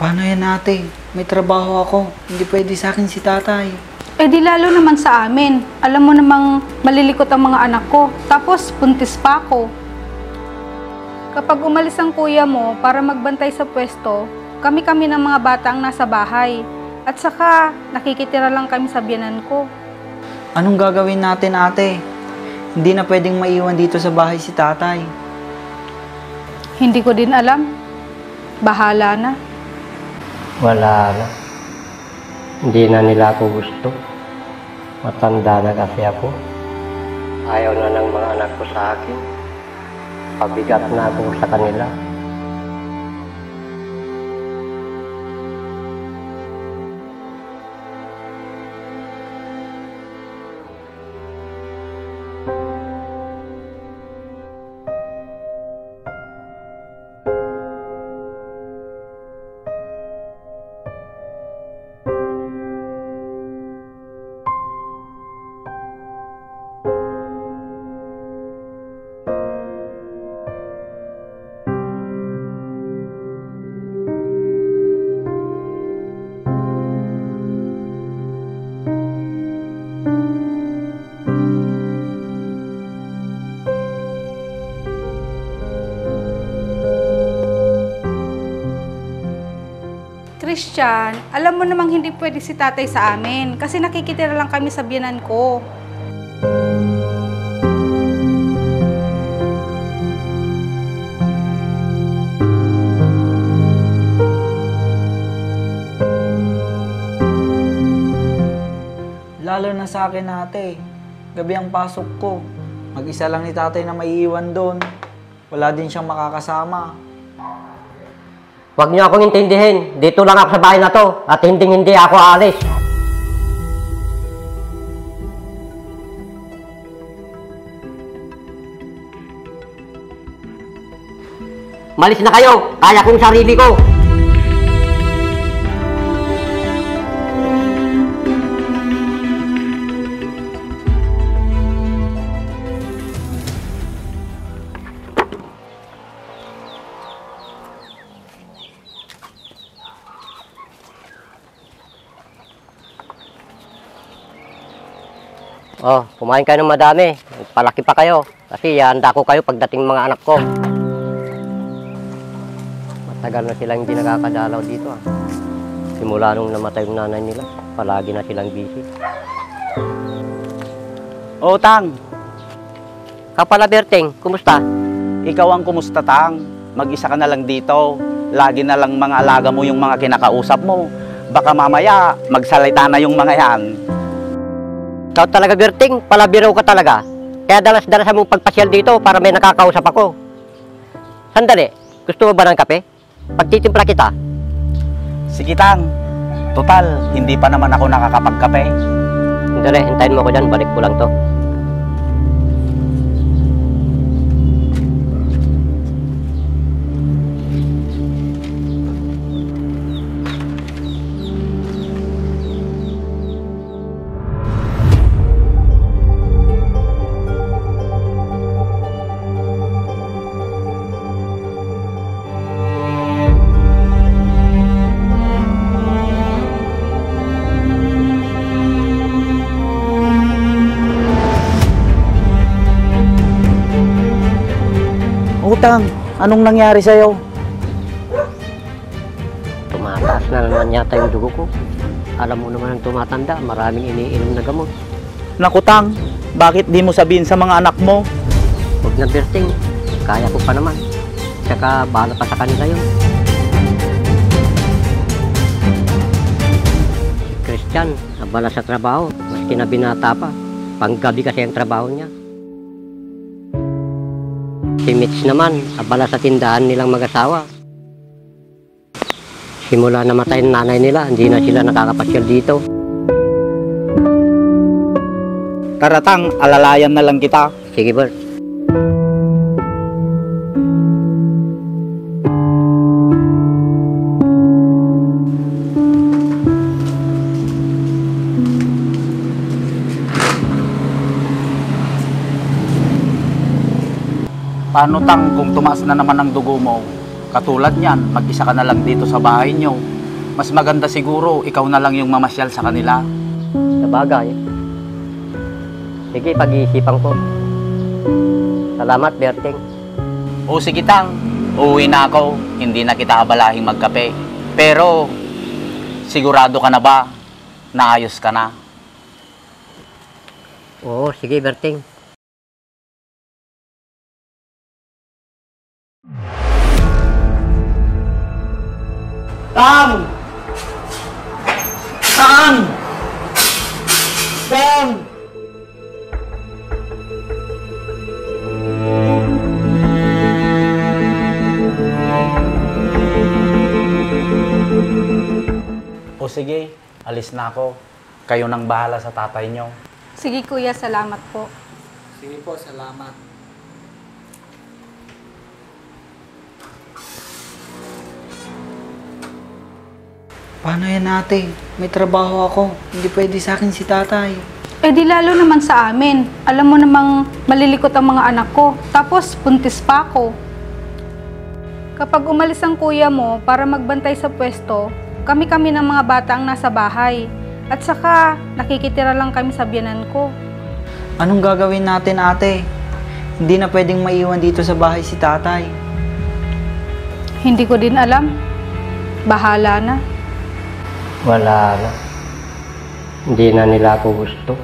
Paano yan ate? May trabaho ako. Hindi pwede sa akin si tatay. Eh di lalo naman sa amin. Alam mo namang malilikot ang mga anak ko. Tapos buntis pa ako. Kapag umalis ang kuya mo para magbantay sa pwesto, kami-kami ng mga bata ang nasa bahay. At saka nakikitira lang kami sa biyanan ko. Anong gagawin natin ate? Hindi na pwedeng maiwan dito sa bahay si tatay. Hindi ko din alam. Bahala na. Wala na. Hindi na nila ako gusto. Matanda na kasi ako. Ayaw na ng mga anak ko sa akin. Pabigat na ako sa kanila. Christian, alam mo namang hindi pwede si tatay sa amin kasi nakikitira lang kami sa biyanan ko. Lalo na sa akin ate. Gabi ang pasok ko. Mag-isa lang ni tatay na maiiwan doon. Wala din siyang makakasama. Huwag niyo akong intindihin. Dito lang ako sa bahay na to at hindi ako aalis. Malis na kayo. Kaya kong sarili ko. Oh, kumain kayo ng madami. Palaki pa kayo. Kasi handa ko kayo pagdating mga anak ko. Matagal na silang hindi nakakadalaw dito. Simula nung namatay yung nanay nila, palagi na silang busy. O, Tang. Kapala Berting, kumusta? Ikaw ang kumusta, Tang? Mag-isa ka na lang dito. Lagi na lang mga alaga mo yung mga kinakausap mo. Baka mamaya, magsalita na yung mga yan. Ikaw talaga, Berting, palabiro ka talaga. Kaya dalas-dalas mong pagpasyal dito para may nakakausap ako. Sandali, gusto mo ba ng kape? Pagtitimpla kita. Sige, Tang. Total, hindi pa naman ako nakakapagkape. Sandali, hintayin mo ko dyan. Balik ko lang to. Tang, anong nangyari sa'yo? Tumataas na naman yata yung dugo ko. Alam mo naman ang tumatanda, maraming iniinom na gamot. Naku, Tang, bakit di mo sabihin sa mga anak mo? Huwag na, Berting. Kaya ko pa naman. Tsaka bahala pa sa kanila yun. Si Christian, abala sa trabaho. Maski na binata pa. Panggabi kasi ang trabaho niya. Si Mitch naman, abala sa tindahan nilang mag-asawa. Simula namatay ng nanay nila, hindi na sila nakakapasyal dito. Tara, Tang, alalayan na lang kita. Sige, Bert. Paano, Tang, kung tumaas na naman ang dugo mo? Katulad niyan, mag-isa ka na lang dito sa bahay nyo. Mas maganda siguro, ikaw na lang yung mamasyal sa kanila. Sa bagay. Sige, pag-iisipan ko. Salamat, Berting. O sige Tang, uuwi na ako. Hindi na kita abalahing magkape. Pero, sigurado ka na ba na ayos ka na? Oo, sige, Berting. Tang! Tang! Tang! O sige, alis na ako. Kayo nang bahala sa tatay nyo. Sige kuya, salamat po. Sige po, salamat. Paano yan ate? May trabaho ako. Hindi pwede sa akin si tatay. Eh di lalo naman sa amin. Alam mo namang malilikot ang mga anak ko. Tapos buntis pa ako. Kapag umalis ang kuya mo para magbantay sa pwesto, kami-kami ng mga bata ang nasa bahay. At saka nakikitira lang kami sa biyanan ko. Anong gagawin natin ate? Hindi na pwedeng maiwan dito sa bahay si tatay. Hindi ko din alam. Bahala na. Wala na. Hindi na nila ako gusto.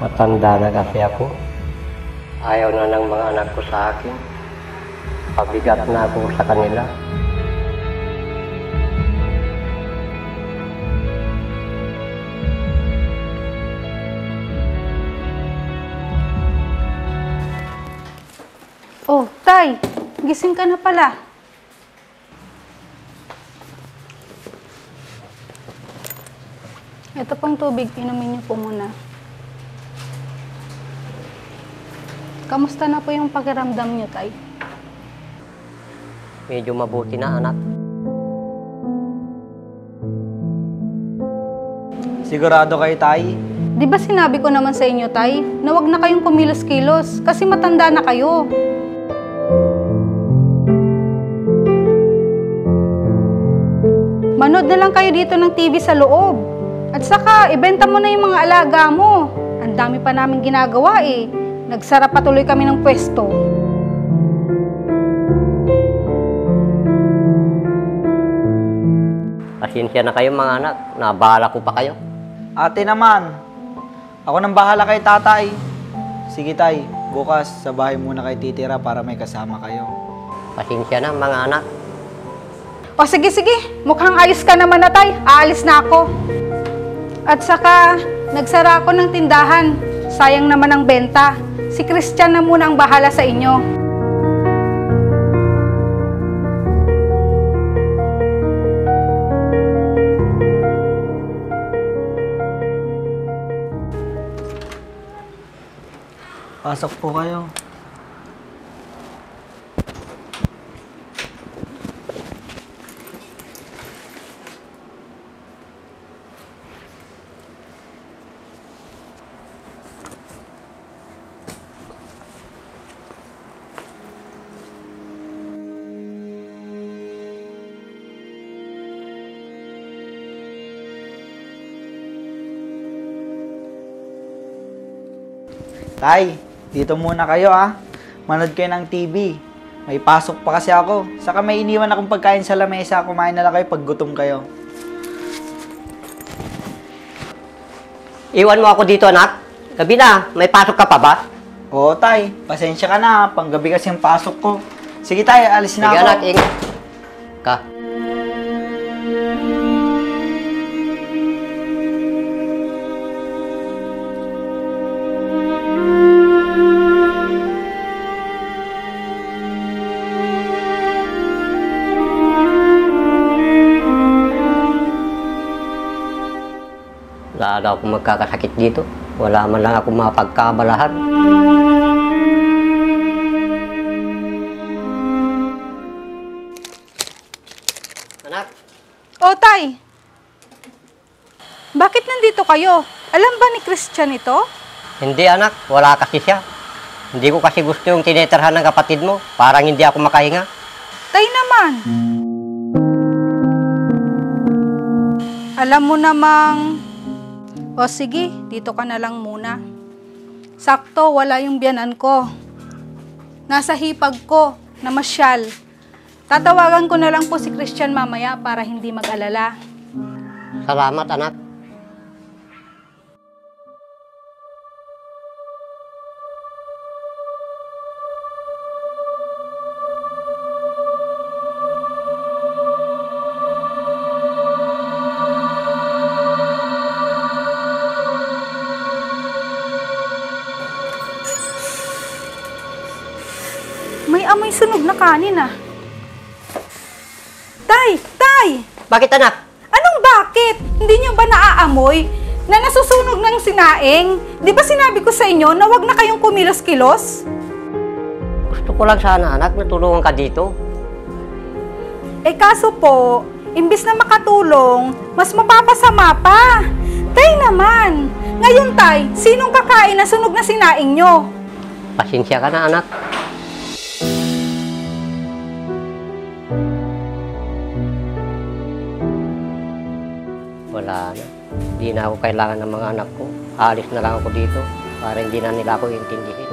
Matanda na kasi ako. Ayaw na ng mga anak ko sa akin. Pabigat na ako sa kanila. Oh, Tay, gising ka na pala. Ito pang tubig, inumin niyo po muna. Kamusta na po yung pakiramdam niyo, Tay? Medyo mabuti na, anak. Sigurado kayo tay? Di ba sinabi ko naman sa inyo, Tay, na wag na kayong kumilos-kilos kasi matanda na kayo. Manood na lang kayo dito ng TV sa loob. At saka, ibenta mo na yung mga alaga mo. Ang dami pa namin ginagawa eh. Nagsara patuloy kami ng pwesto. Pasensya na kayo mga anak. Nabahala ko pa kayo. Ate naman, ako nang bahala kay tatay. Sige tay, bukas sa bahay muna kayo titira para may kasama kayo. Pasensya na mga anak. O sige, mukhang ayos ka naman na, Tay. Aalis na ako. At saka, nagsara ako ng tindahan. Sayang naman ang benta. Si Christian na muna ang bahala sa inyo. Pasok po kayo. Tay, dito muna kayo ah. Manood kayo ng TV. May pasok pa kasi ako. Saka may iniwan akong pagkain sa lamesa. Kumain na lang kayo pag gutom kayo. Iwan mo ako dito, anak. Gabi na, may pasok ka pa ba? Oo tay, pasensya ka na. Panggabi kasi ang pasok ko. Sige tay, alis na Sige ako. anak, ingat ka. Lalo akong magkakasakit dito. Wala man lang akong mapagkabalahan. Anak, O, Tay. Bakit nandito kayo? Alam ba ni Christian ito? hindi anak, wala kasi siya. Hindi ko kasi gusto yung tineterhan ng kapatid mo. Parang hindi ako makahinga. Tay naman. Alam mo namang... O sige, dito ka na lang muna. Sakto, wala yung biyanan ko. Nasa hipag ko, na masyal. Tatawagan ko na lang po si Christian mamaya para hindi mag-alala. Salamat, anak. May amoy sunog na kanin ah. Tay! Tay! Bakit, anak? Anong bakit? Hindi niyo ba naaamoy na nasusunog ng sinaing? Di ba sinabi ko sa inyo na wag na kayong kumilos-kilos? Gusto ko lang sana, anak, natulungan ka dito. Eh kaso po, imbis na makatulong, mas mapapasama pa. Tay naman! Ngayon tay, sinong kakain na sunog na sinaing nyo? Pasensya ka na, anak. Wala na. Hindi na ako kailangan ng mga anak ko. Alis na lang ako dito para hindi na nila ako intindihin.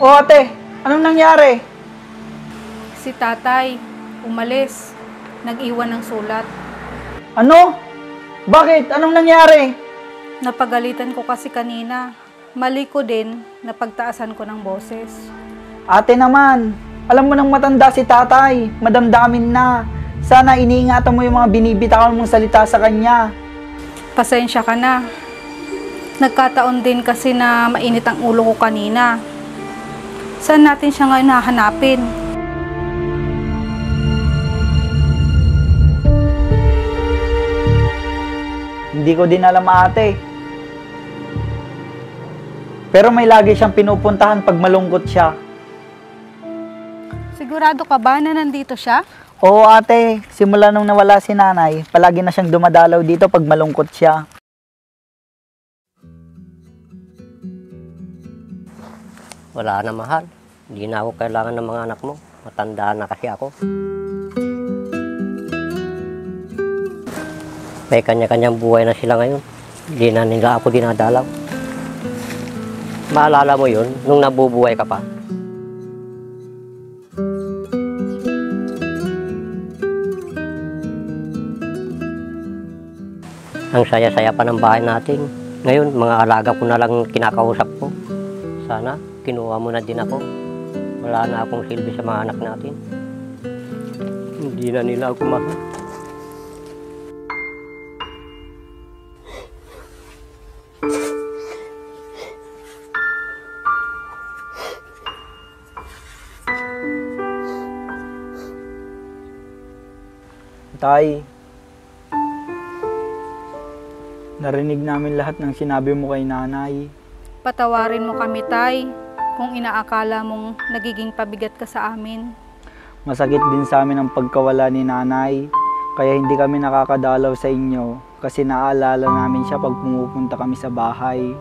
O ate, anong nangyari? Si tatay, umalis. Nag-iwan ng sulat. Ano? Bakit? Anong nangyari? Napagalitan ko kasi kanina. Mali ko din, napagtaasan ko ng boses. Ate naman, alam mo nang matanda si tatay, madamdamin na. Sana iniingatan mo yung mga binibitawan mong salita sa kanya. Pasensya ka na. Nagkataon din kasi na mainit ang ulo ko kanina. Saan natin siya ngayon hahanapin? Hindi ko din alam ate. Pero may lagi siyang pinupuntahan pag malungkot siya. Sigurado ka ba na nandito siya? Oo ate, simula nung nawala si nanay, palagi na siyang dumadalaw dito pag malungkot siya. Wala na, mahal. Hindi na ako kailangan ng mga anak mo. Matanda na kasi ako. May kanya-kanyang buhay na sila ngayon. Hindi na nila ako dinadalaw. Maalala mo yun, nung nabubuhay ka pa? Ang saya-saya pa ng bahay natin. Ngayon, mga alaga ko na lang kinakausap ko. Sana, kinuha mo na din ako. Wala na akong silbi sa mga anak natin. Hindi na nila ako mahal. Tay, narinig namin lahat ng sinabi mo kay nanay. Patawarin mo kami, tay, kung inaakala mong nagiging pabigat ka sa amin. Masakit din sa amin ang pagkawala ni nanay, kaya hindi kami nakakadalaw sa inyo kasi naaalala namin siya pag pumupunta kami sa bahay.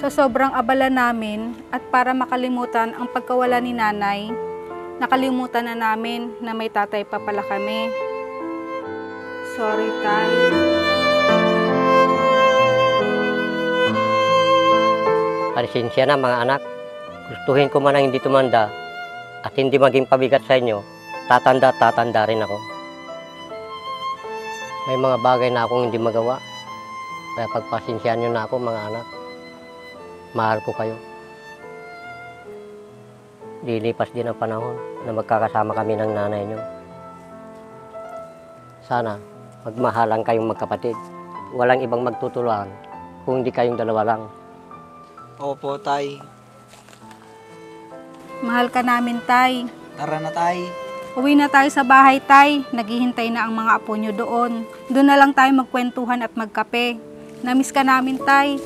Sa sobrang abala namin at para makalimutan ang pagkawala ni nanay, nakalimutan na namin na may tatay pa pala kami. Sorry, tay. Pasensya na, mga anak. Gustuhin ko man ang hindi tumanda at hindi maging pabigat sa inyo, tatanda rin ako. May mga bagay na akong hindi magawa, kaya pagpasensyahan nyo na ako, mga anak. Mahal ko kayo. Lilipas din ang panahon na magkakasama kami ng nanay nyo. Sana, magmahalan kayong magkapatid. Walang ibang magtutulungan kung hindi kayong dalawa lang. Opo, tay. Mahal ka namin, tay. Tara na, tay. Uwi na tayo sa bahay, Tay. Naghihintay na ang mga apo nyo doon. Doon na lang tayo magkwentuhan at magkape. Namiss ka namin, Tay.